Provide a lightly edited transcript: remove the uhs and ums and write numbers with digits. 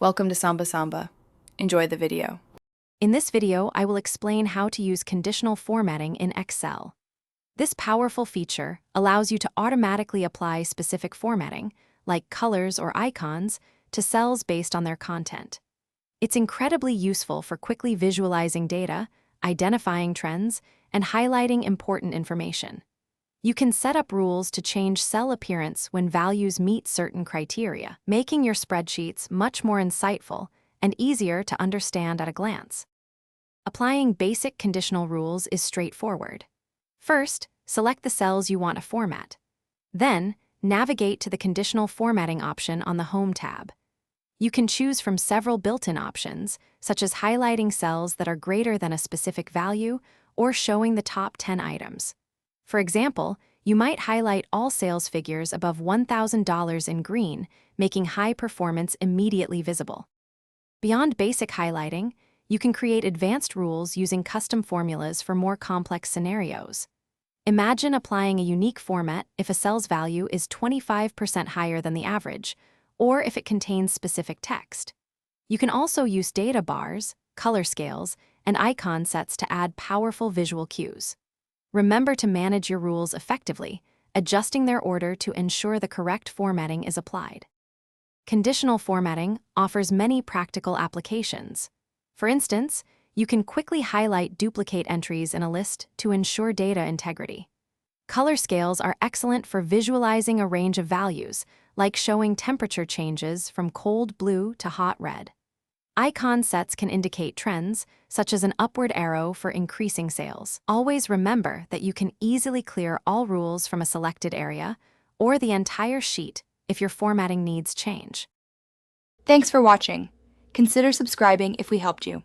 Welcome to Samba Samba. Enjoy the video. In this video, I will explain how to use conditional formatting in Excel. This powerful feature allows you to automatically apply specific formatting, like colors or icons, to cells based on their content. It's incredibly useful for quickly visualizing data, identifying trends, and highlighting important information. You can set up rules to change cell appearance when values meet certain criteria, making your spreadsheets much more insightful and easier to understand at a glance. Applying basic conditional rules is straightforward. First, select the cells you want to format. Then, navigate to the Conditional Formatting option on the Home tab. You can choose from several built-in options, such as highlighting cells that are greater than a specific value or showing the top 10 items. For example, you might highlight all sales figures above $1,000 in green, making high performance immediately visible. Beyond basic highlighting, you can create advanced rules using custom formulas for more complex scenarios. Imagine applying a unique format if a cell's value is 25% higher than the average, or if it contains specific text. You can also use data bars, color scales, and icon sets to add powerful visual cues. Remember to manage your rules effectively, adjusting their order to ensure the correct formatting is applied. Conditional formatting offers many practical applications. For instance, you can quickly highlight duplicate entries in a list to ensure data integrity. Color scales are excellent for visualizing a range of values, like showing temperature changes from cold blue to hot red. Icon sets can indicate trends, such as an upward arrow for increasing sales. Always remember that you can easily clear all rules from a selected area or the entire sheet if your formatting needs change. Thanks for watching. Consider subscribing if we helped you.